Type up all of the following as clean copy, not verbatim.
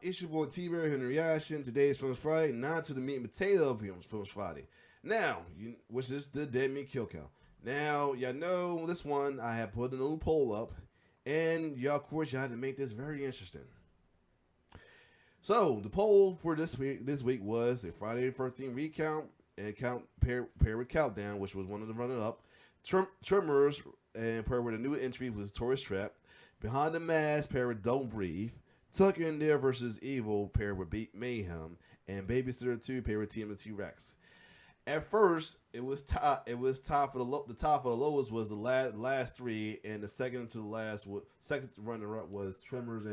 It's your boy T-Bear here in the reaction. Today's Films Friday, now to the meat and potato of Films Friday. Now, which is the Dead Meat Kill Count. Now, y'all know this one, I have put a little poll up, and y'all, of course, y'all had to make this very interesting. So, the poll for this week was a Friday the 13th recount, and paired with Countdown, which was one of the runner-up. Tremors, and paired with a new entry was Tourist Trap. Behind the Mask, paired with Don't Breathe. Tucker in There versus Evil, paired with Mayhem. And Babysitter 2, paired with TMNT Rex. At first, it was top for the top of the lowest was the last three, and the second runner-up was Tremors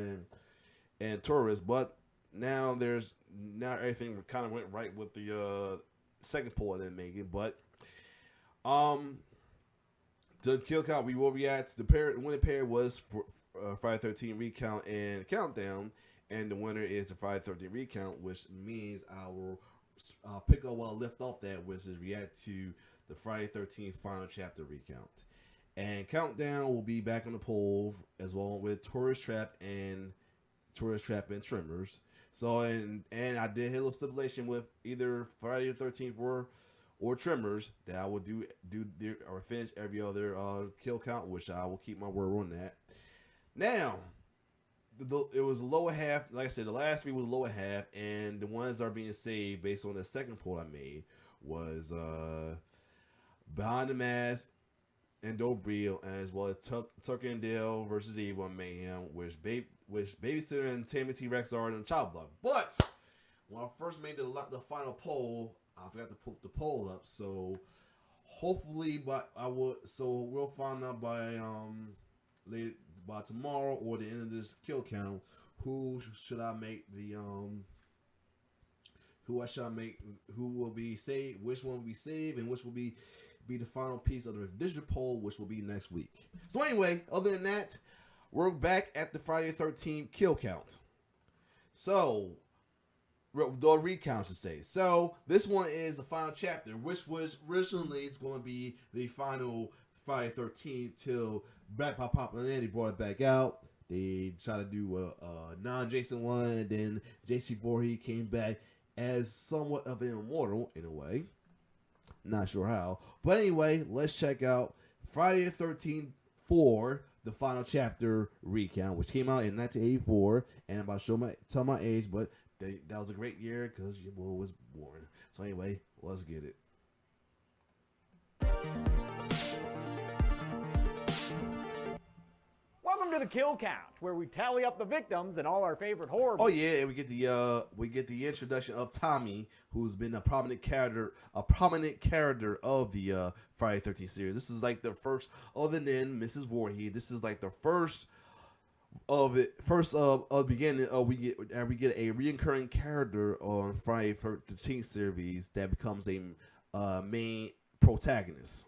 and Tourist. But now everything kind of went right with the second poll I didn't make it. But the kill count we will react. The winning pair was for Friday 13 recount and countdown, and the winner is the Friday 13 recount, which means I will pick up where I left off that, which is react to the Friday 13 final chapter recount. And countdown will be back on the poll as well with Tourist Trap and Tremors. So and I did hit a little stipulation with either Friday the 13th or Tremors that I will do or finish every other kill count, which I will keep my word on that. Now, it was the lower half. Like I said, the last three was the lower half, and the ones that are being saved based on the second poll I made was Behind the Mask and Don't Breathe, as well as Tucker and Dale versus Evil and Mayhem, which Babysitter and TMNT Rex are in the child block. But when I first made the final poll, I forgot to put the poll up. So hopefully, we'll find out by tomorrow or the end of this kill count, who will be saved, which one will be saved, and which will be the final piece of the digital poll, which will be next week. So anyway, other than that, we're back at the Friday 13th kill count. So the recount, should say. So this one is the final chapter, which was originally going to be the final Friday 13th till Black Pop Popularity brought it back out. They tried to do a non-Jason one, and then JC Voorhees came back as somewhat of an immortal in a way. Not sure how. But anyway, let's check out Friday the 13th for the final chapter recount, which came out in 1984. And I'm about to tell my age, but that was a great year because your boy was born. So anyway, let's get it. Welcome to the Kill Count, where we tally up the victims in all our favorite horror movies. Oh yeah, and we get the introduction of Tommy, who's been a prominent character of the Friday 13th series. This is like the first, other than Mrs. Voorhees, this is like the first of beginning of we get a reoccurring character on Friday 13th series that becomes a main protagonist.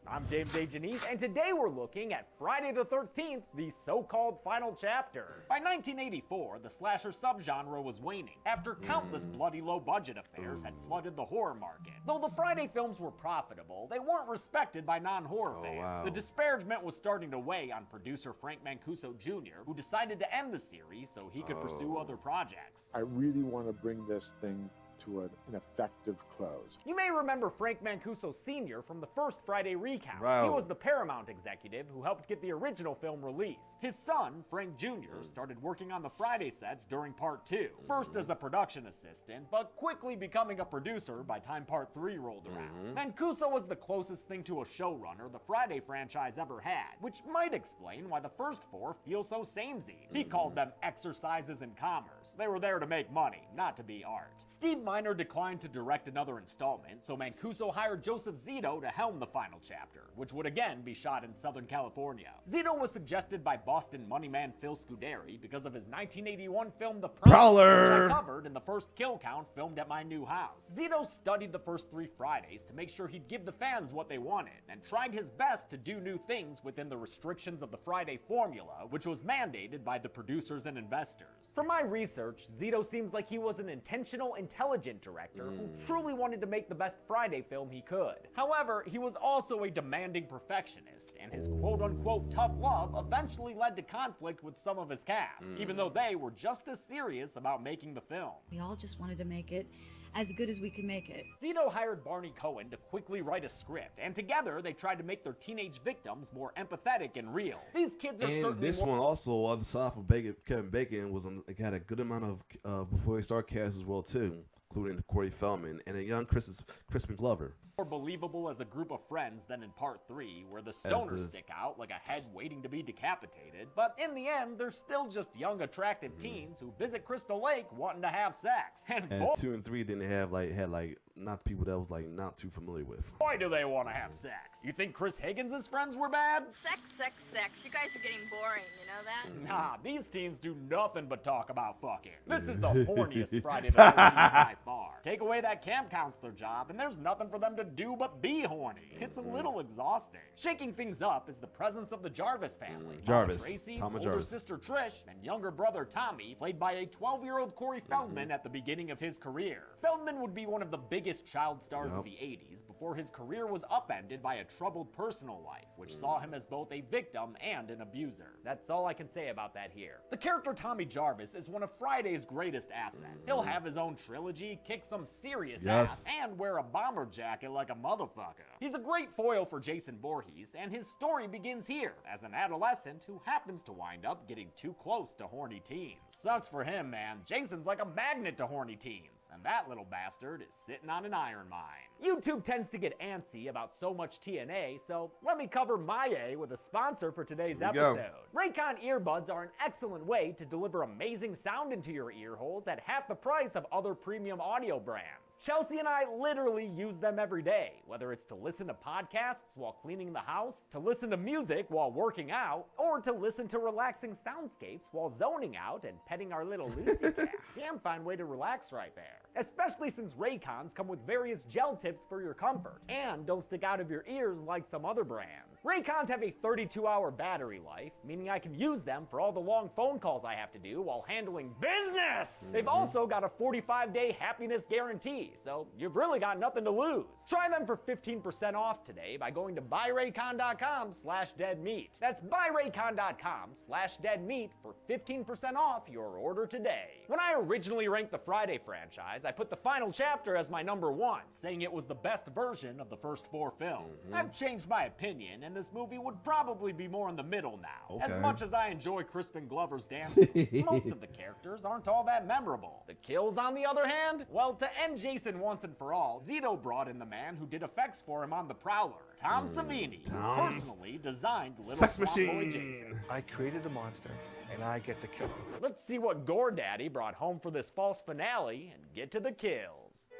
I'm James A. Janice, and today we're looking at Friday the 13th, the so-called final chapter. By 1984, the slasher subgenre was waning, after countless bloody low-budget affairs had flooded the horror market. Though the Friday films were profitable, they weren't respected by non-horror fans. Wow. The disparagement was starting to weigh on producer Frank Mancuso Jr., who decided to end the series so he could pursue other projects. I really want to bring this thing to an effective close. You may remember Frank Mancuso Sr. from the first Friday recount. Wow. He was the Paramount executive who helped get the original film released. His son, Frank Jr., started working on the Friday sets during Part 2, first as a production assistant, but quickly becoming a producer by time Part 3 rolled around. Mancuso was the closest thing to a showrunner the Friday franchise ever had, which might explain why the first four feel so samey. He called them exercises in commerce. They were there to make money, not to be art. Steve Miner declined to direct another installment, so Mancuso hired Joseph Zito to helm the final chapter, which would again be shot in Southern California. Zito was suggested by Boston moneyman Phil Scuderi because of his 1981 film The Prowler, which I covered in the first kill count filmed at my new house. Zito studied the first 3 Fridays to make sure he'd give the fans what they wanted, and tried his best to do new things within the restrictions of the Friday formula, which was mandated by the producers and investors. From my research, Zito seems like he was an intentional, intelligent intelligent director who truly wanted to make the best Friday film he could. However, he was also a demanding perfectionist, and his quote-unquote tough love eventually led to conflict with some of his cast, even though they were just as serious about making the film. We all just wanted to make it as good as we could make it. Zito hired Barney Cohen to quickly write a script, and together they tried to make their teenage victims more empathetic and real. These kids are certainly this one also, on the side for Kevin Bacon, it got a good amount of before he started cast as well too, including Corey Feldman and a young Crispin Glover. more believable as a group of friends than in part 3, where the stoners stick out like a head waiting to be decapitated. But in the end, they're still just young, attractive teens who visit Crystal Lake wanting to have sex. And 2 and 3 didn't have had not people that was not too familiar with. Boy, do they want to have sex. You think Chris Higgins' friends were bad? Sex, sex, sex. You guys are getting boring, you know that? Nah, these teens do nothing but talk about fucking. This is the horniest Friday the 13th by far. Take away that camp counselor job, and there's nothing for them to do but be horny. It's a little exhausting. Shaking things up is the presence of the Jarvis family. Jarvis, Tracy, Tom older Jarvis. sister Trish, and younger brother Tommy, played by a 12-year-old Corey Feldman at the beginning of his career. Feldman would be one of the biggest child stars of the 80s before his career was upended by a troubled personal life, which saw him as both a victim and an abuser. That's all I can say about that here. The character Tommy Jarvis is one of Friday's greatest assets. He'll have his own trilogy, kick some serious ass, and wear a bomber jacket like a motherfucker. He's a great foil for Jason Voorhees, and his story begins here, as an adolescent who happens to wind up getting too close to horny teens. Sucks for him, man. Jason's like a magnet to horny teens, and that little bastard is sitting on an iron mine. YouTube tends to get antsy about so much TNA, so let me cover my A with a sponsor for today's episode. RECOUNT earbuds are an excellent way to deliver amazing sound into your ear holes at half the price of other premium audio brands. Chelsea and I literally use them every day, whether it's to listen to podcasts while cleaning the house, to listen to music while working out, or to listen to relaxing soundscapes while zoning out and petting our little Lucy cat. Damn fine way to relax right there. Especially since Raycons come with various gel tips for your comfort, and don't stick out of your ears like some other brands. Raycons have a 32-hour battery life, meaning I can use them for all the long phone calls I have to do while handling business! They've also got a 45-day happiness guarantee, so you've really got nothing to lose. Try them for 15% off today by going to buyraycon.com/deadmeat. That's buyraycon.com/deadmeat for 15% off your order today. When I originally ranked the Friday franchise, I put the final chapter as my number 1, saying it was the best version of the first 4 films. I've changed my opinion, and this movie would probably be more in the middle now. As much as I enjoy Crispin Glover's dance moves, most of the characters aren't all that memorable. The kills, on the other hand? Well, to end Jason once and for all, Zito brought in the man who did effects for him on The Prowler, Tom Savini, who personally designed Little Sex Swamp Boy Machine. Jason. I created the monster, and I get to kill him. Let's see what Gore Daddy brought home for this false finale and get to the kills.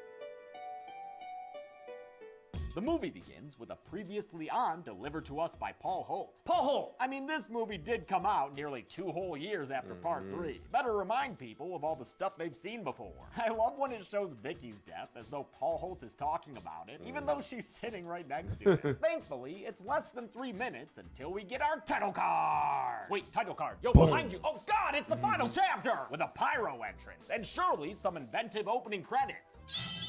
The movie begins with a previously on delivered to us by Paul Holt. Paul Holt! I mean, this movie did come out nearly 2 whole years after part 3. Better remind people of all the stuff they've seen before. I love when it shows Vicky's death as though Paul Holt is talking about it, even though she's sitting right next to it. Thankfully, it's less than 3 minutes until we get our title card. Wait, title card. Yo, behind you. Oh God, it's the final chapter! With a pyro entrance, and surely some inventive opening credits.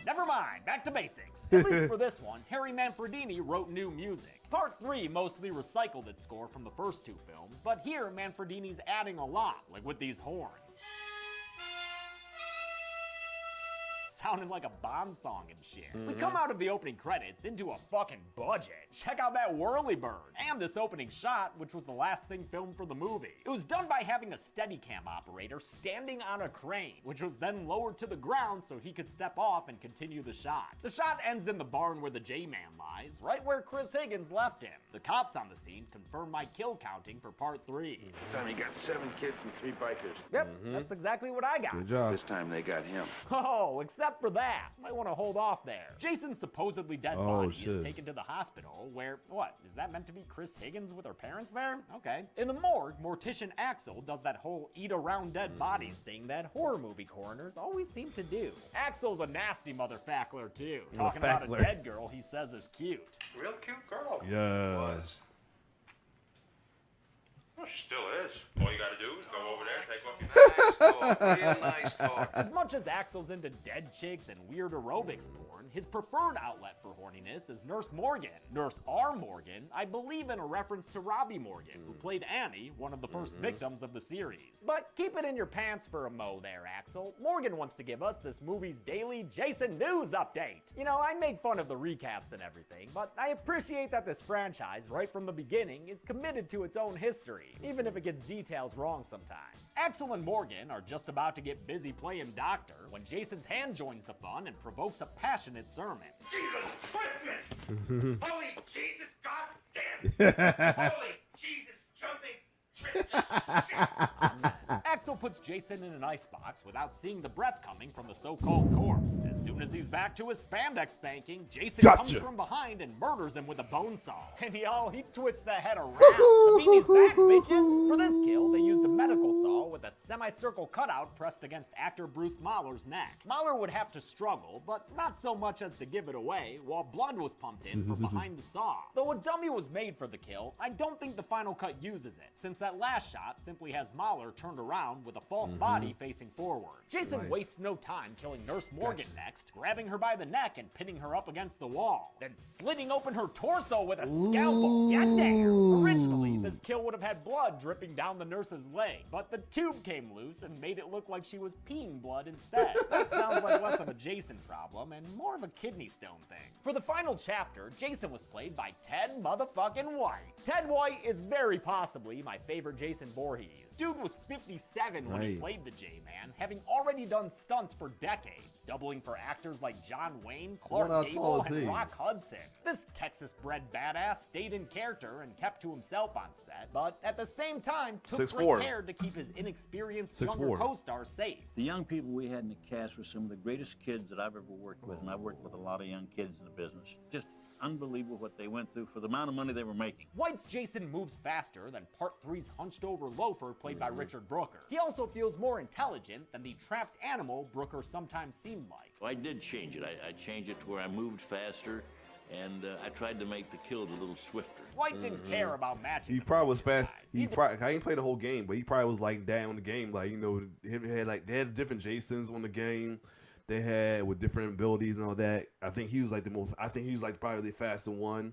Never mind, back to basics. At least for this one, Harry Manfredini wrote new music. Part 3 mostly recycled its score from the first 2 films, but here Manfredini's adding a lot, like with these horns. Sounding like a Bond song and shit. We come out of the opening credits into a fucking budget. Check out that whirly bird, and this opening shot, which was the last thing filmed for the movie. It was done by having a Steadicam operator standing on a crane, which was then lowered to the ground so he could step off and continue the shot. The shot ends in the barn where the J-Man lies, right where Chris Higgins left him. The cops on the scene confirm my kill counting for part 3. This time he got 7 kids and 3 bikers. Yep, that's exactly what I got. Good job. This time they got him. Oh, except for that. Might want to hold off there. Jason's supposedly dead body shit. is taken to the hospital where, what, is that meant to be Chris Higgins with her parents there? Okay. In the morgue, mortician Axel does that whole eat around dead bodies thing that horror movie coroners always seem to do. Axel's a nasty motherfackler too. Talking about a Fackler. dead girl he says is cute. Real cute girl. Yeah. Was. Well, she still is. All you gotta do is go over there, take off your mask, talk. Real nice talk. As much as Axel's into dead chicks and weird aerobics porn, his preferred outlet for horniness is Nurse Morgan. Nurse R. Morgan, I believe in a reference to Robbie Morgan, who played Annie, one of the first victims of the series. But keep it in your pants for a mo there, Axel. Morgan wants to give us this movie's daily Jason news update. You know, I make fun of the recaps and everything, but I appreciate that this franchise, right from the beginning, is committed to its own history, even if it gets details wrong sometimes. Axel and Morgan are just about to get busy playing doctor when Jason's hand joins the fun and provokes a passionate sermon. Jesus Christmas! Holy Jesus goddamn! Holy Jesus jumping Christmas! Axel puts Jason in an icebox without seeing the breath coming from the so-called corpse. As soon as he's back to his spandex spanking, Jason comes from behind and murders him with a bone saw. And he twists the head around. Savini's back, bitches! For this kill, they used a medical saw with a semicircle cutout pressed against actor Bruce Mahler's neck. Mahler would have to struggle, but not so much as to give it away, while blood was pumped in from behind the saw. Though a dummy was made for the kill, I don't think the final cut uses it, since that last shot simply has Mahler turned around with a false body facing forward. Jason wastes no time killing Nurse Morgan next, grabbing her by the neck and pinning her up against the wall, then slitting open her torso with a scalpel. Goddamn! Originally, this kill would have had blood dripping down the nurse's leg, but the tube came loose and made it look like she was peeing blood instead. That sounds like less of a Jason problem and more of a kidney stone thing. For the final chapter, Jason was played by Ted motherfucking White. Ted White is very possibly my favorite Jason Voorhees. Dude was 57 when he played the J-Man, having already done stunts for decades, doubling for actors like John Wayne, Clark Gable, and Rock Hudson. This Texas-bred badass stayed in character and kept to himself on set, but at the same time took great care to keep his inexperienced younger co-stars safe. The young people we had in the cast were some of the greatest kids that I've ever worked with, and I've worked with a lot of young kids in the business. Just unbelievable what they went through for the amount of money they were making. White's Jason moves faster than Part 3's hunched-over loafer played by Richard Brooker. He also feels more intelligent than the trapped animal Brooker sometimes seemed like. Well, I did change it. I changed it to where I moved faster, and I tried to make the kills a little swifter. White didn't care about matching. He probably was fast. I ain't played the whole game, but he probably was like down the game. Like, you know, they had different Jasons on the game. They had with different abilities and all that. I think he was like probably the fastest one.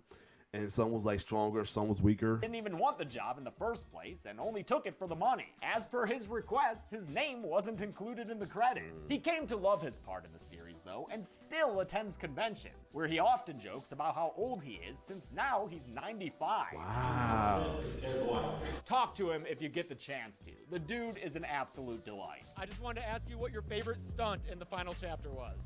And some was like stronger, some was weaker. Didn't even want the job in the first place and only took it for the money. As per his request, his name wasn't included in the credits. He came to love his part in the series though, and still attends conventions, where he often jokes about how old he is since now he's 95. Wow. Talk to him if you get the chance to. The dude is an absolute delight. I just wanted to ask you what your favorite stunt in the final chapter was.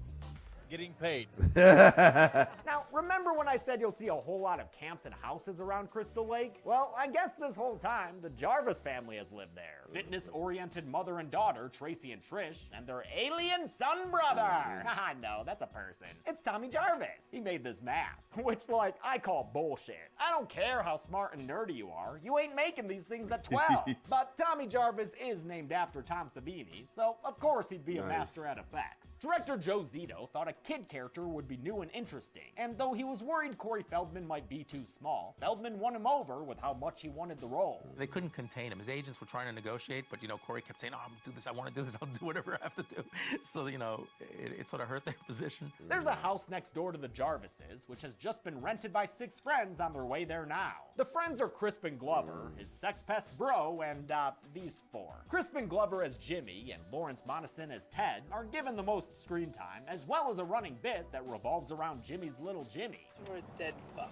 Getting paid. Now, remember when I said you'll see a whole lot of camps and houses around Crystal Lake? Well, I guess this whole time, the Jarvis family has lived there. Fitness-oriented mother and daughter, Tracy and Trish, and their alien son brother. Haha, no, that's a person. It's Tommy Jarvis. He made this mask, which, like, I call bullshit. I don't care how smart and nerdy you are. You ain't making these things at 12. But Tommy Jarvis is named after Tom Savini, so of course he'd be a master at effects. Director Joe Zito thought a kid character would be new and interesting, and though he was worried Corey Feldman might be too small, Feldman won him over with how much he wanted the role. They couldn't contain him. His agents were trying to negotiate, but, you know, Corey kept saying, oh, I'm gonna do this, I want to do this, I'll do whatever I have to do. So, you know, it sort of hurt their position. There's a house next door to the Jarvises, which has just been rented by 6 friends on their way there now. The friends are Crispin Glover, his sex pest bro, and, these 4. Crispin Glover as Jimmy and Lawrence Monason as Ted are given the most screen time, as well as a running bit that revolves around Jimmy's little Jimmy. You're a dead fuck.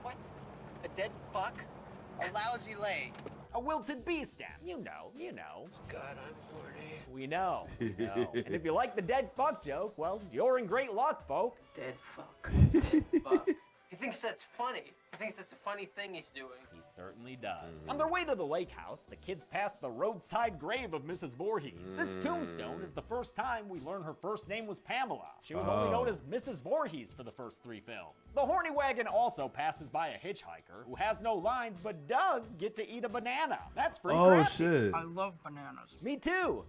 What? A dead fuck? A lousy leg. A wilted bee stem. You know. Oh God, I'm horny. We know. And if you like the dead fuck joke, well, you're in great luck, folk. Dead fuck. Dead fuck. He thinks that's funny. He thinks that's a funny thing he's doing. He certainly does. On their way to the lake house, the kids pass the roadside grave of Mrs. Voorhees. This tombstone is the first time we learn her first name was Pamela. She was only known as Mrs. Voorhees for the first 3 films. The horny wagon also passes by a hitchhiker who has no lines but does get to eat a banana. That's free crafty. Shit. I love bananas. Me too.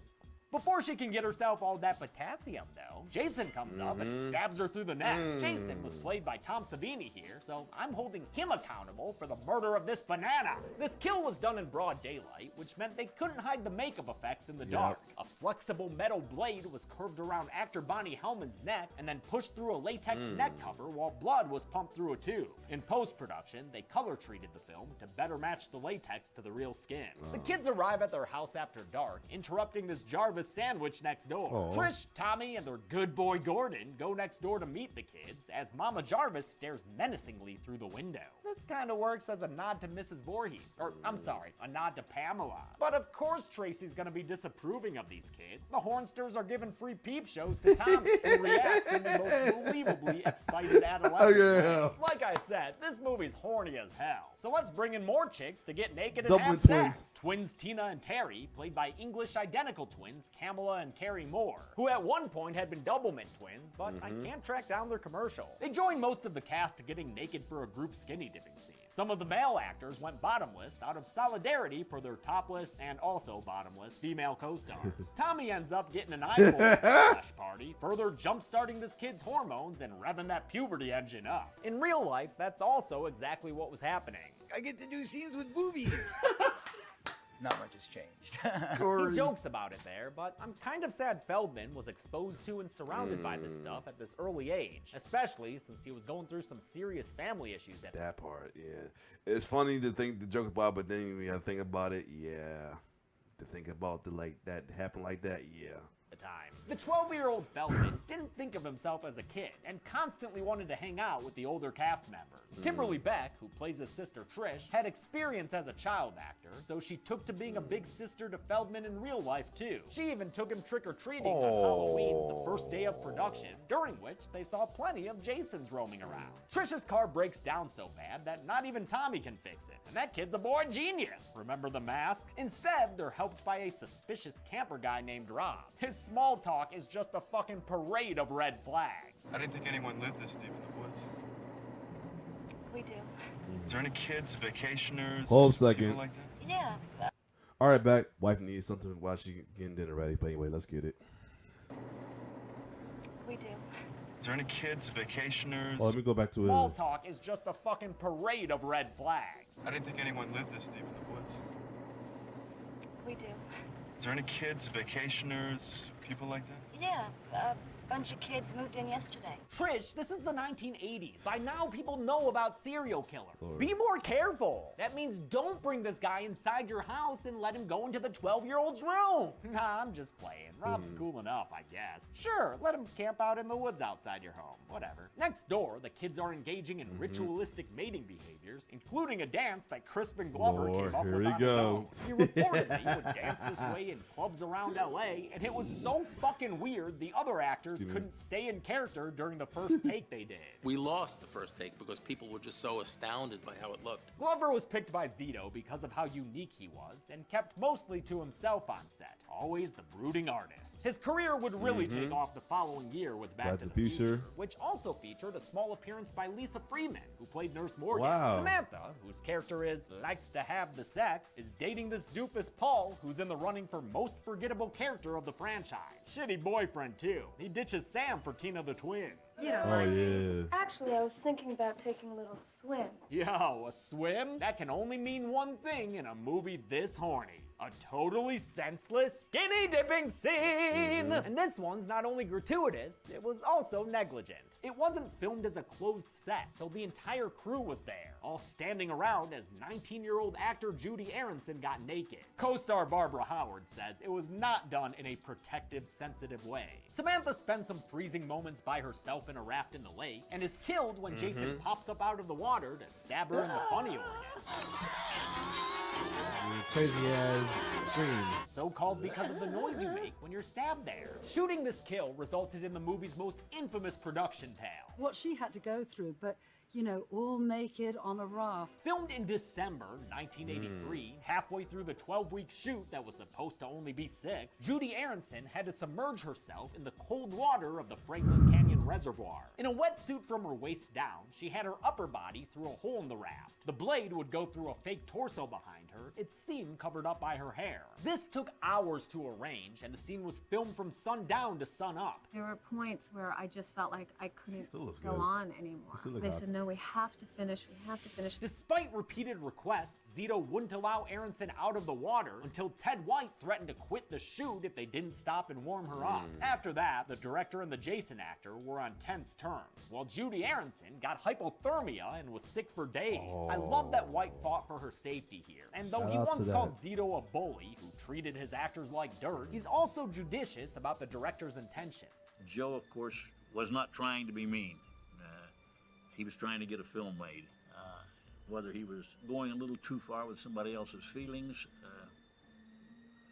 Before she can get herself all that potassium, though, Jason comes up and stabs her through the neck. Jason was played by Tom Savini here, so I'm holding him accountable for the murder of this banana. This kill was done in broad daylight, which meant they couldn't hide the makeup effects in the dark. A flexible metal blade was curved around actor Bonnie Hellman's neck and then pushed through a latex neck cover while blood was pumped through a tube. In post-production, they color treated the film to better match the latex to the real skin. The kids arrive at their house after dark, interrupting this Jarvis sandwich next door. Trish, Tommy, and their good boy Gordon go next door to meet the kids as Mama Jarvis stares menacingly through the window. This kind of works as a nod to Mrs. Voorhees, or I'm sorry, a nod to Pamela. But of course Tracy's gonna be disapproving of these kids. The Hornsters are giving free peep shows to Tommy, who reacts in the most believably excited adolescent way. Like I said, this movie's horny as hell. So let's bring in more chicks to get naked and have sex. Twins Tina and Terry, played by English identical twins Kamala and Carrie Moore, who at one point had been Doublemint twins, but I can't track down their commercial. They joined most of the cast getting naked for a group skinny dipping scene. Some of the male actors went bottomless out of solidarity for their topless and also bottomless female co-stars. Tommy ends up getting an eyeball at the splash party, further jump-starting this kid's hormones and revving that puberty engine up. In real life, that's also exactly what was happening. I get to do scenes with boobies. Not much has changed. He jokes about it there, but I'm kind of sad Feldman was exposed to and surrounded by this stuff at this early age, especially since he was going through some serious family issues at that part. Yeah, it's funny to joke about, but then you gotta think about it. Yeah, to think about that happened like that. Yeah. Time. The 12-year-old Feldman didn't think of himself as a kid and constantly wanted to hang out with the older cast members. Kimberly Beck, who plays his sister Trish, had experience as a child actor, so she took to being a big sister to Feldman in real life too. She even took him trick-or-treating on Halloween, the first day of production, during which they saw plenty of Jasons roaming around. Trish's car breaks down so bad that not even Tommy can fix it, and that kid's a boy genius. Remember the mask? Instead, they're helped by a suspicious camper guy named Rob. His small talk is just a fucking parade of red flags. I didn't think anyone lived this deep in the woods. We do. Is there any kids, vacationers? Hold a second. People like that? Yeah. All right, back. Wife needs something while she getting dinner ready. But anyway, let's get it. We do. Is there any kids, vacationers? Oh, let me go back to it. Small talk is just a fucking parade of red flags. I didn't think anyone lived this deep in the woods. We do. Is there any kids, vacationers, people like that? Yeah. A bunch of kids moved in yesterday. Trish, this is the 1980s. By now, people know about serial killers. Be more careful. That means don't bring this guy inside your house and let him go into the 12-year-old's room. Nah, I'm just playing. Rob's cool enough, I guess. Sure, let him camp out in the woods outside your home. Whatever. Next door, the kids are engaging in ritualistic mating behaviors, including a dance that Crispin Glover came up with on his own. He reportedly would dance this way in clubs around LA, and it was so fucking weird the other actors couldn't stay in character during the first take they did. We lost the first take because people were just so astounded by how it looked. Glover was picked by Zito because of how unique he was and kept mostly to himself on set, always the brooding artist. His career would really take off the following year with Back to the Future, which also featured a small appearance by Lisa Freeman, who played Nurse Morgan. Samantha, whose character likes to have the sex, is dating this doofus Paul, who's in the running for most forgettable character of the franchise. Shitty boyfriend too. He ditches Sam for Tina the twin. You don't mind me. Actually, I was thinking about taking a little swim. Yo, a swim? That can only mean one thing in a movie this horny. A totally senseless skinny dipping scene! And this one's not only gratuitous, it was also negligent. It wasn't filmed as a closed set, so the entire crew was there, all standing around as 19-year-old actor Judy Aronson got naked. Co-star Barbara Howard says it was not done in a protective, sensitive way. Samantha spends some freezing moments by herself in a raft in the lake, and is killed when Jason pops up out of the water to stab her in the funny organ. Crazy ass scream. So called because of the noise you make when you're stabbed there. Shooting this kill resulted in the movie's most infamous production tale. What she had to go through, but you know, all naked on a raft. Filmed in December 1983, halfway through the 12-week shoot that was supposed to only be 6, Judy Aronson had to submerge herself in the cold water of the Franklin Canyon Reservoir. In a wetsuit from her waist down, she had her upper body through a hole in the raft. The blade would go through a fake torso behind her, its seam covered up by her hair. This took hours to arrange, and the scene was filmed from sundown to sun up. There were points where I just felt like I couldn't Still looks go good. on anymore. Still look This hot. no no, we have to finish. We have to finish. Despite repeated requests, Zito wouldn't allow Aronson out of the water until Ted White threatened to quit the shoot if they didn't stop and warm her up. After that, the director and the Jason actor were on tense terms, while Judy Aronson got hypothermia and was sick for days. I love that White fought for her safety here, and though he once called Zito a bully who treated his actors like dirt, he's also judicious about the director's intentions. Joe, of course, was not trying to be mean. He was trying to get a film made. Whether he was going a little too far with somebody else's feelings,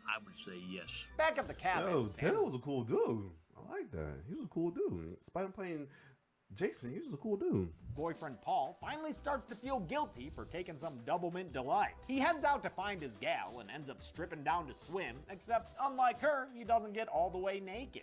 I would say yes. Back at the cabin. Yo, Ted was a cool dude. I like that. He was a cool dude. Despite him playing Jason, he was a cool dude. Boyfriend Paul finally starts to feel guilty for taking some double mint delight. He heads out to find his gal and ends up stripping down to swim, except unlike her, he doesn't get all the way naked.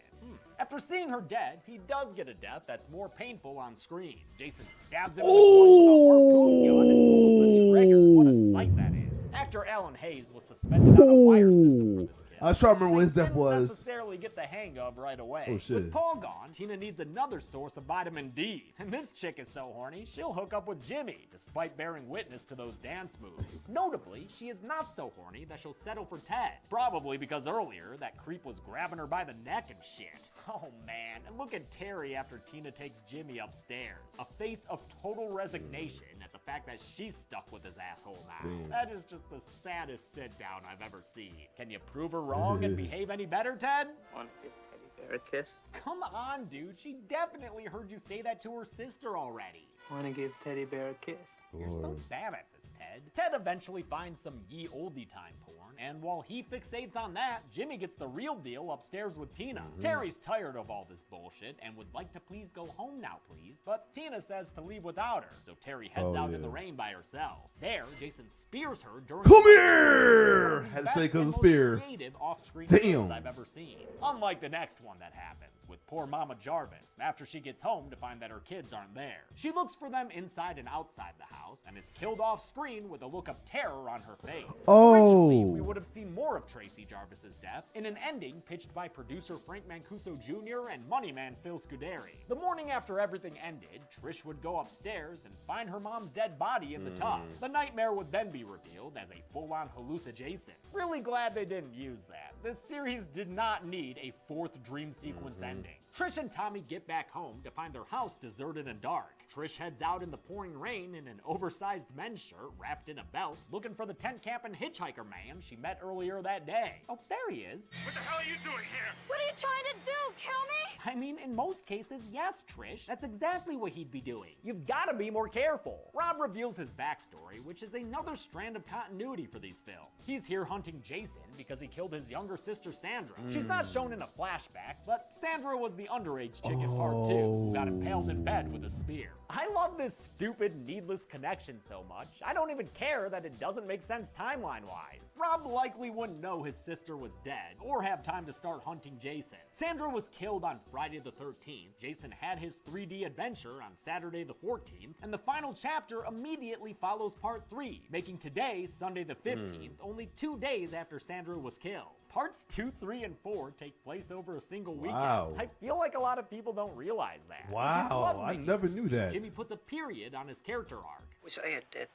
After seeing her dead, he does get a death that's more painful on screen. Jason stabs him in the groin with a harpoon gun and pulls the trigger. What a sight that is. Actor Alan Hayes was suspended on a wire system for this kill. I was trying to remember what his death Didn't was. necessarily get the hang of right away. Oh, shit. With Paul gone, Tina needs another source of vitamin D. And this chick is so horny, she'll hook up with Jimmy, despite bearing witness to those dance moves. Notably, she is not so horny that she'll settle for Ted. Probably because earlier, that creep was grabbing her by the neck and shit. Oh man, and look at Terry after Tina takes Jimmy upstairs. A face of total resignation at the fact that she's stuck with his asshole now. Damn. That is just the saddest sit down I've ever seen. Can you prove her wrong and behave any better, Ted? Want to give Teddy Bear a kiss? Come on, dude. She definitely heard you say that to her sister already. Want to give Teddy Bear a kiss? You're so bad at this, Ted. Ted eventually finds some ye oldie time porn, and while he fixates on that, Jimmy gets the real deal upstairs with Tina. Terry's tired of all this bullshit and would like to please go home now, please, but Tina says to leave without her, so Terry heads out in the rain by herself. There, Jason spears her during— Come here! Had to say because of spear. Creative off-screen Damn. kills I've ever seen. Unlike the next one that happens with poor Mama Jarvis after she gets home to find that her kids aren't there. She looks for them inside and outside the house and is killed off screen with a look of terror on her face. Originally, we would have seen more of Tracy Jarvis's death in an ending pitched by producer Frank Mancuso Jr. and moneyman Phil Scuderi. The morning after everything ended, Trish would go upstairs and find her mom's dead body in the tub. The nightmare would then be revealed as a full-on hallucination. Really glad they didn't use that. This series did not need a fourth dream sequence ending. Trish and Tommy get back home to find their house deserted and dark. Trish heads out in the pouring rain in an oversized men's shirt wrapped in a belt, looking for the tent camping hitchhiker man she met earlier that day. Oh, there he is. What the hell are you doing here? What are you trying to do? Kill me? I mean, in most cases, yes, Trish. That's exactly what he'd be doing. You've got to be more careful. Rob reveals his backstory, which is another strand of continuity for these films. He's here hunting Jason because he killed his younger sister, Sandra. She's not shown in a flashback, but Sandra was the underage chick in part 2 who got impaled in bed with a spear. I love this stupid, needless connection so much, I don't even care that it doesn't make sense timeline-wise. Rob likely wouldn't know his sister was dead, or have time to start hunting Jason. Sandra was killed on Friday the 13th, Jason had his 3D adventure on Saturday the 14th, and the final chapter immediately follows part 3, making today, Sunday the 15th, only 2 days after Sandra was killed. Parts 2, 3, and 4 take place over a single weekend. Wow. I feel like a lot of people don't realize that. Wow, I never knew that. Jimmy puts a period on his character arc. Was I a dead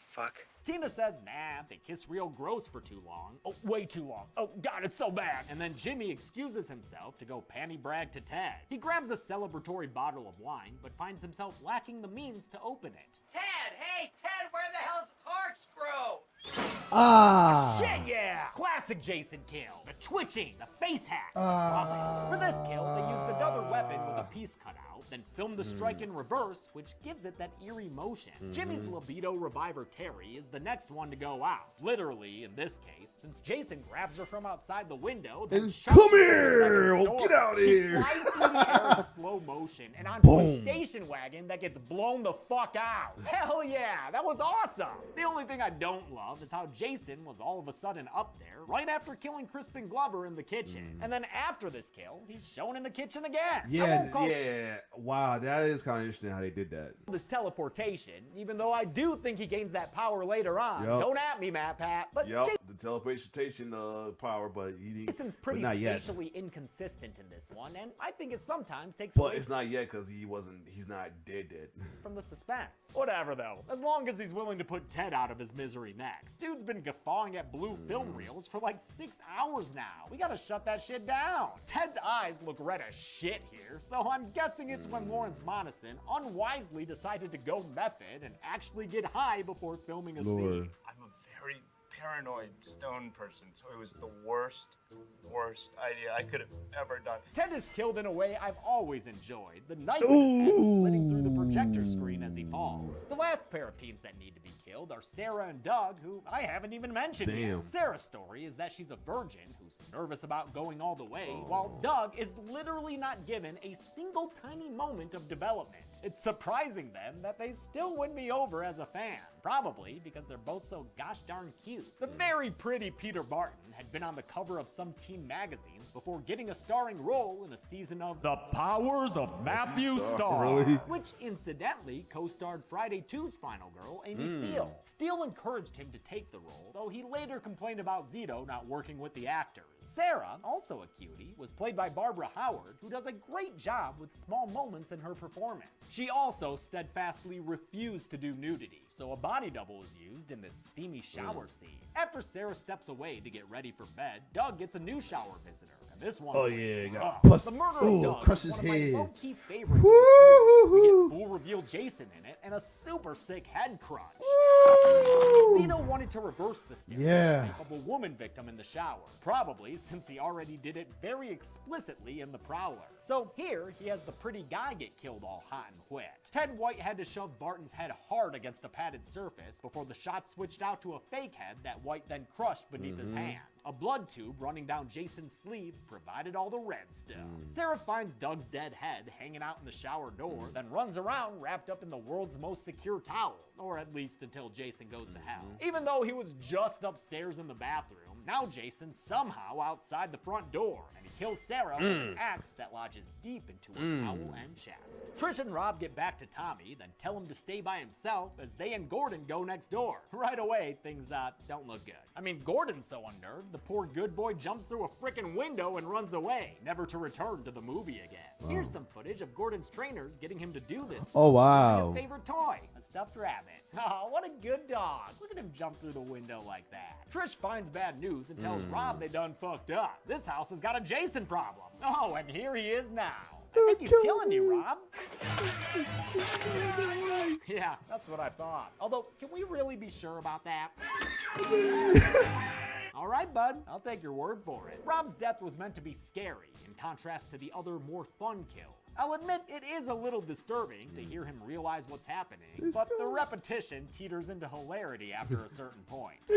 fuck? Tina says, nah, they kiss real gross for too long. Oh, way too long. Oh, God, it's so bad. And then Jimmy excuses himself to go panty brag to Ted. He grabs a celebratory bottle of wine, but finds himself lacking the means to open it. Ted! Hey, Ted, where the hell's corkscrew? Shit, yeah! Classic Jason kill. The twitching, the face hack. Love it. For this kill, they used another weapon with a piece cut out, then filmed the strike in reverse, which gives it that eerie motion. Jimmy's libido reviver Terry is the next one to go out. Literally, in this case, since Jason grabs her from outside the window, then And shoves come her here! through the Get door. out of She here! flies through the air in slow motion and onto a Boom. station wagon that gets blown the fuck out. Hell yeah, that was awesome. The only thing I don't love is how Jason was all of a sudden up there right after killing Crispin Glover in the kitchen. And then after this kill, he's shown in the kitchen again. I won't call Wow, that is kind of interesting how they did that. this teleportation, even though I do think he gains that power later on. Yup. Don't at me, Matt Pat. But Yup, Jason the teleportation power, but Jason's pretty not yet. spatially inconsistent in this one, and I think it sometimes takes But away it's not yet because he's not dead. from the suspense. Whatever though, as long as he's willing to put Ted out of his misery next. Dude's been guffawing at blue film reels for like 6 hours now. We gotta shut that shit down. Ted's eyes look red as shit here, so I'm guessing it's when Lawrence Monason unwisely decided to go method and actually get high before filming a scene. I'm a very paranoid stone person, so it was the worst idea I could have ever done. Ted is killed in a way I've always enjoyed. The knife in his head splitting through the projector screen as he falls. The last pair of teens that need to be killed are Sarah and Doug, who I haven't even mentioned yet. Sarah's story is that she's a virgin who's nervous about going all the way, while Doug is literally not given a single tiny moment of development. It's surprising then that they still win me over as a fan, probably because they're both so gosh darn cute. The very pretty Peter Barton had been on the cover of some teen magazines before getting a starring role in a season of The Powers of Matthew Starr, which incidentally co-starred Friday 2's final girl, Amy Steele. Steele encouraged him to take the role, though he later complained about Zito not working with the actors. Sarah, also a cutie, was played by Barbara Howard, who does a great job with small moments in her performance. She also steadfastly refused to do nudity, so a body double is used in this steamy shower scene. After Sarah steps away to get ready for bed, Doug gets a new shower visitor. And this one, the murder of Doug crush is his one of head. my low-key favorites of the series. We get full reveal Jason in it and a super sick head crunch. Zito wanted to reverse the stereotype of a woman victim in the shower, probably since he already did it very explicitly in The Prowler. So here, he has the pretty guy get killed all hot and wet. Ted White had to shove Barton's head hard against a padded surface before the shot switched out to a fake head that White then crushed beneath his hand. A blood tube running down Jason's sleeve provided all the red stuff. Sarah finds Doug's dead head hanging out in the shower door, then runs around wrapped up in the world's most secure towel, or at least until Jason goes to hell. Even though he was just upstairs in the bathroom, now Jason's somehow outside the front door, and he kills Sarah with an axe that lodges deep into her jowl and chest. Trish and Rob get back to Tommy, then tell him to stay by himself as they and Gordon go next door. Right away, things don't look good. I mean, Gordon's so unnerved, the poor good boy jumps through a frickin' window and runs away, never to return to the movie again. Here's some footage of Gordon's trainers getting him to do this. Oh, wow. His favorite toy, a stuffed rabbit. Oh, what a good dog. Look at him jump through the window like that. Trish finds bad news and tells Rob they done fucked up. This house has got a Jason problem. Oh, and here he is now. I think he's killing you, Rob. Yeah, that's what I thought. Although, can we really be sure about that? All right, bud, I'll take your word for it. Rob's death was meant to be scary, in contrast to the other more fun kills. I'll admit it is a little disturbing to hear him realize what's happening, but the repetition teeters into hilarity after a certain point. Now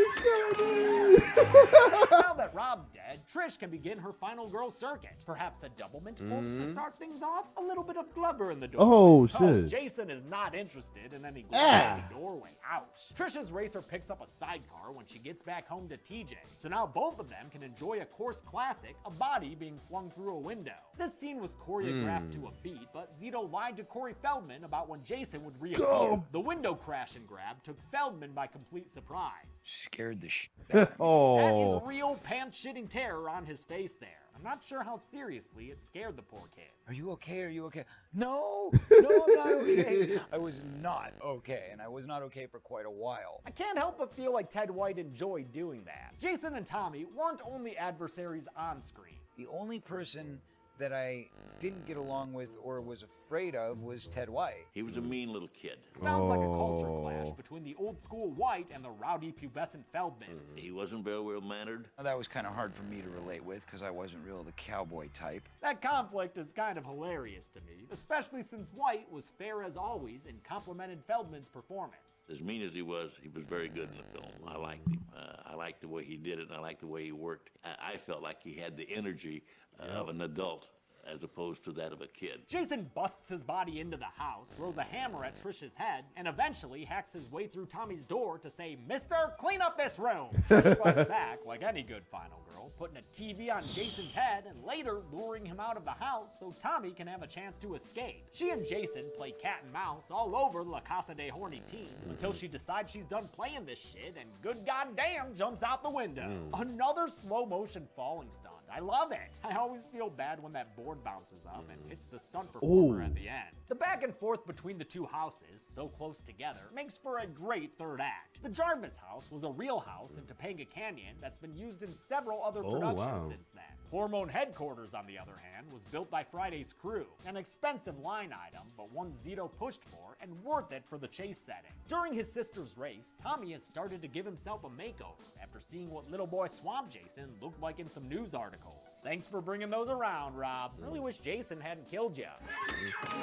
that Rob's dead, Trish can begin her final girl circuit. Perhaps a doublemint corpse to start things off? A little bit of Glover in the door. Oh, shit. Jason is not interested in any Glover in the doorway. Ouch. Trish's racer picks up a sidecar when she gets back home to TJ. So now both of them can enjoy a course classic, a body being flung through a window. This scene was choreographed to a beat, but Zito lied to Corey Feldman about when Jason would reappear. The window crash and grab took Feldman by complete surprise. Scared the shit. That is real pants-shitting terror on his face there. I'm not sure how seriously it scared the poor kid. Are you okay? Are you okay? No, I'm not okay. I was not okay, and I was not okay for quite a while. I can't help but feel like Ted White enjoyed doing that. Jason and Tommy weren't only adversaries on screen. The only person that I didn't get along with or was afraid of was Ted White. He was a mean little kid. Sounds like a culture clash between the old school White and the rowdy pubescent Feldman. He wasn't very well mannered. That was kind of hard for me to relate with because I wasn't real the cowboy type. That conflict is kind of hilarious to me, especially since White was fair as always and complimented Feldman's performance. As mean as he was very good in the film. I liked him. I liked the way he did it, and I liked the way he worked. I felt like he had the energy of an adult as opposed to that of a kid. Jason busts his body into the house, throws a hammer at Trish's head, and eventually hacks his way through Tommy's door to say, "Mister, clean up this room!" Trish fights back like any good final girl, putting a TV on Jason's head and later luring him out of the house so Tommy can have a chance to escape. She and Jason play cat and mouse all over La Casa de Horny Teen until she decides she's done playing this shit and good goddamn jumps out the window. Another slow motion falling stunt. I love it. I always feel bad when that board bounces up and hits the stunt performer at the end. The back and forth between the two houses, so close together, makes for a great third act. The Jarvis house was a real house in Topanga Canyon that's been used in several other productions since then. Hormone Headquarters, on the other hand, was built by Friday's crew. An expensive line item, but one Zito pushed for and worth it for the chase setting. During his sister's race, Tommy has started to give himself a makeover after seeing what little boy Swamp Jason looked like in some news articles. Thanks for bringing those around, Rob. Really wish Jason hadn't killed you.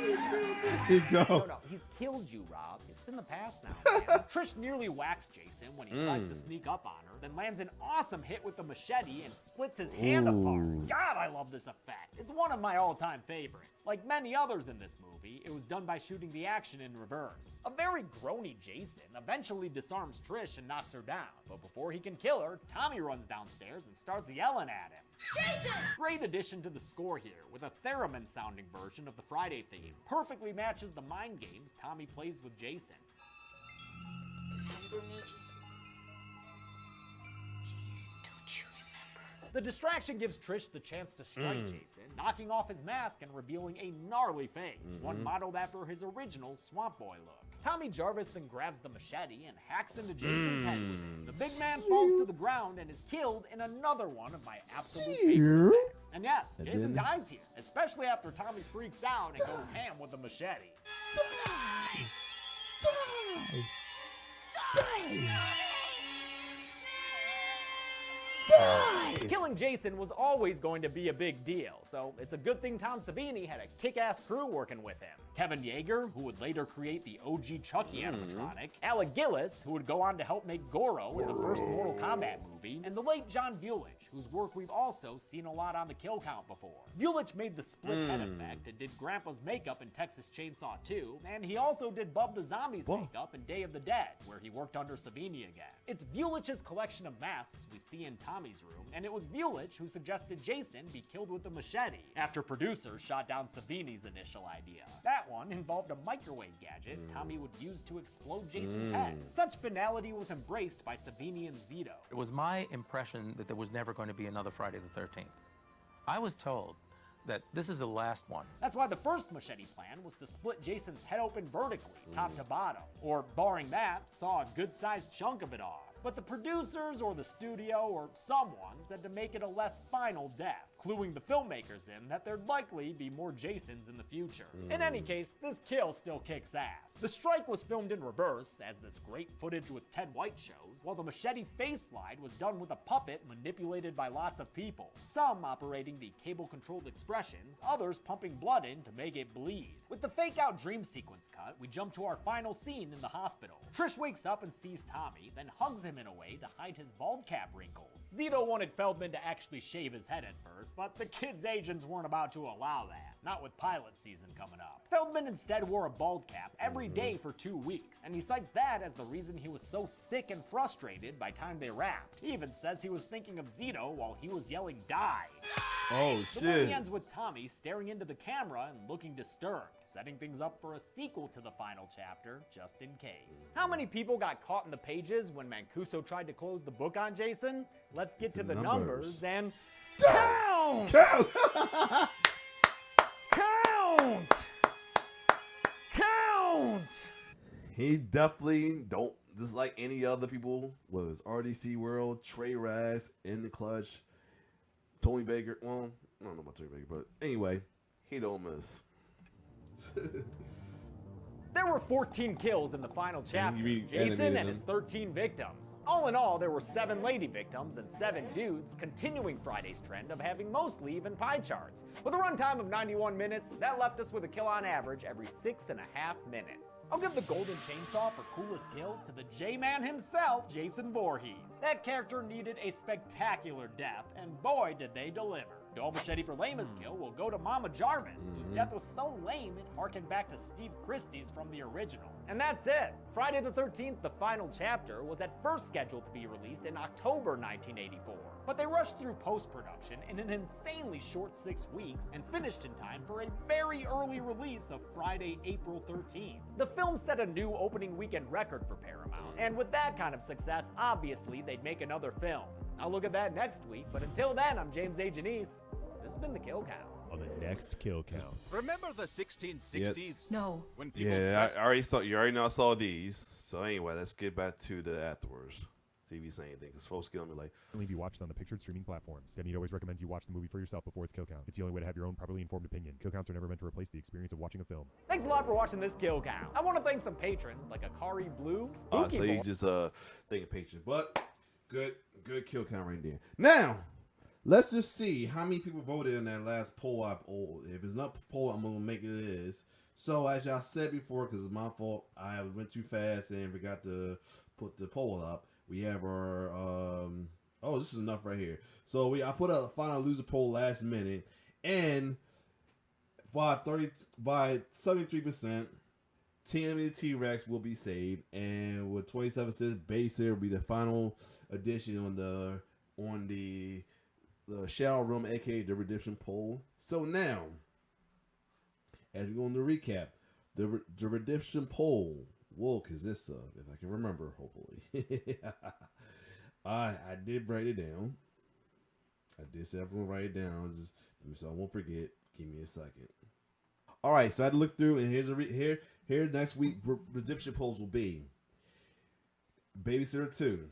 There you go. No, he's killed you, Rob. It's in the past now, man. Trish nearly whacks Jason when he tries to sneak up on her, then lands an awesome hit with the machete and splits his hand apart. God, I love this effect. It's one of my all-time favorites. Like many others in this movie, it was done by shooting the action in reverse. A very groany Jason eventually disarms Trish and knocks her down, but before he can kill her, Tommy runs downstairs and starts yelling at him. Jason! Great addition to the score here, with a theremin-sounding version of the Friday theme. Perfectly matches the mind games Tommy plays with Jason. Remember me, Jason? Jason, don't you remember? The distraction gives Trish the chance to strike Jason, knocking off his mask and revealing a gnarly face, one modeled after his original Swamp Boy look. Tommy Jarvis then grabs the machete and hacks into Jason's head with it. The big man falls to the ground and is killed in another one of my absolute favorite effects. And yes, Jason dies here, especially after Tommy freaks out and goes ham with the machete. Killing Jason was always going to be a big deal, so it's a good thing Tom Savini had a kick-ass crew working with him. Kevin Yeager, who would later create the OG Chucky animatronic, Alec Gillis, who would go on to help make Goro in the first Mortal Kombat movie, and the late John Vulich, whose work we've also seen a lot on the Kill Count before. Vulich made the split head effect and did Grandpa's makeup in Texas Chainsaw 2, and he also did Bub the Zombie's makeup in Day of the Dead, where he worked under Savini again. It's Vulich's collection of masks we see in Tommy's room, and it was Vulich who suggested Jason be killed with a machete, after producers shot down Savini's initial idea. That one involved a microwave gadget Tommy would use to explode Jason's head. Such finality was embraced by Savini and Zito. It was my impression that there was never going to be another Friday the 13th. I was told that this is the last one. That's why the first machete plan was to split Jason's head open vertically, top to bottom, or barring that, saw a good-sized chunk of it off. But the producers or the studio or someone said to make it a less final death, cluing the filmmakers in that there'd likely be more Jasons in the future. In any case, this kill still kicks ass. The strike was filmed in reverse, as this great footage with Ted White shows, while the machete face slide was done with a puppet manipulated by lots of people, some operating the cable-controlled expressions, others pumping blood in to make it bleed. With the fake-out dream sequence cut, we jump to our final scene in the hospital. Trish wakes up and sees Tommy, then hugs him in a way to hide his bald cap wrinkles. Zito wanted Feldman to actually shave his head at first, but the kid's agents weren't about to allow that, not with pilot season coming up. Feldman instead wore a bald cap every day for 2 weeks, and he cites that as the reason he was so sick and frustrated by time they wrapped. He even says he was thinking of Zito while he was yelling, "Die!" Oh, The shit. movie ends with Tommy staring into the camera and looking disturbed, setting things up for a sequel to the final chapter, just in case. How many people got caught in the pages when Mancuso tried to close the book on Jason? Let's get to the numbers and count! Count! Count! He definitely don't, just like any other people, was RDC World, Trey Raz, In the Clutch, Tony Baker. Well, I don't know about Tony Baker, but anyway, he don't miss. There were 14 kills in the final chapter, Jason and his 13 victims. All in all, there were 7 lady victims and 7 dudes, continuing Friday's trend of having mostly even pie charts. With a runtime of 91 minutes, that left us with a kill on average every 6.5 minutes. I'll give the golden chainsaw for coolest kill to the J-Man himself, Jason Voorhees. That character needed a spectacular death, and boy did they deliver. Dual Machete for lamest kill will go to Mama Jarvis, whose death was so lame it harkened back to Steve Christie's from the original. And that's it. Friday the 13th, the final chapter, was at first scheduled to be released in October 1984. But they rushed through post-production in an insanely short 6 weeks and finished in time for a very early release of Friday, April 13th. The film set a new opening weekend record for Paramount, and with that kind of success, obviously they'd make another film. I'll look at that next week, but until then, I'm James A. Janice. This has been The Kill Count. On the next Kill Count. Remember the 1660s? No. When people Yeah, I already saw. You already know I saw these. So anyway, let's get back to the afterwards. See if you say anything, because folks killing me like. Only be watched on the pictured streaming platforms. Denny always recommends you watch the movie for yourself before it's Kill Count. It's the only way to have your own properly informed opinion. Kill Counts are never meant to replace the experience of watching a film. Thanks a lot for watching this Kill Count. I want to thank some patrons like Akari Blue, Spooky So Boy. you just thinking patient, but good kill count right there. Now, let's just see how many people voted in that last poll. If it's not poll, I'm gonna make it is. So as y'all said before, because it's my fault, I went too fast and forgot to put the poll up. We have our oh, this is enough right here. So I put a final loser poll last minute, and by 73%, TME T-Rex will be saved, and with 27 cents, base here will be the final addition on the Shadow Room, aka the Redemption poll. So now, as we go on the recap, the Redemption poll will consist of, if I can remember, hopefully. I did write it down. I did say everyone write it down, just so I won't forget. Give me a second. All right, so I had to look through, and here next week redemption polls will be Babysitter 2,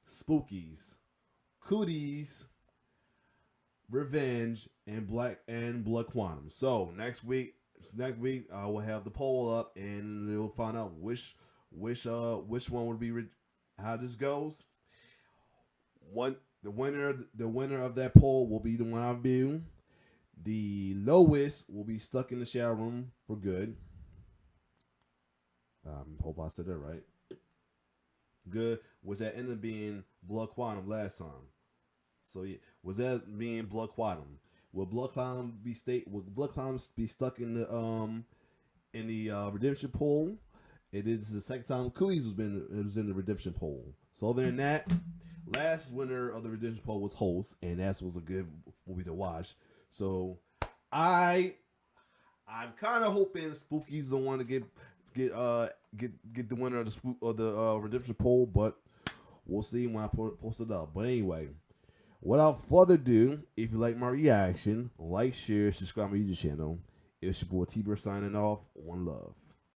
Spookies, Cooties, Revenge, and Blood Quantum. So next week I will have the poll up, and we'll find out which one would be how this goes. The winner of that poll will be the one I view. The lowest will be stuck in the Shadow Room for good. Hope I said that right. Good. Was that ended up being Blood Quantum last time? So yeah, was that being Blood Quantum? Will Blood Quantum be stuck in the redemption pool? It is the second time Cooties was in the redemption pool. So other than that, last winner of the redemption poll was Host, and that was a good movie to watch. So I'm kind of hoping Spooky's the one to get the winner of the redemption poll, but we'll see when I post it up. But anyway, without further ado, if you like my reaction, like, share, subscribe to my YouTube channel. It's your boy T-Bird signing off. One love.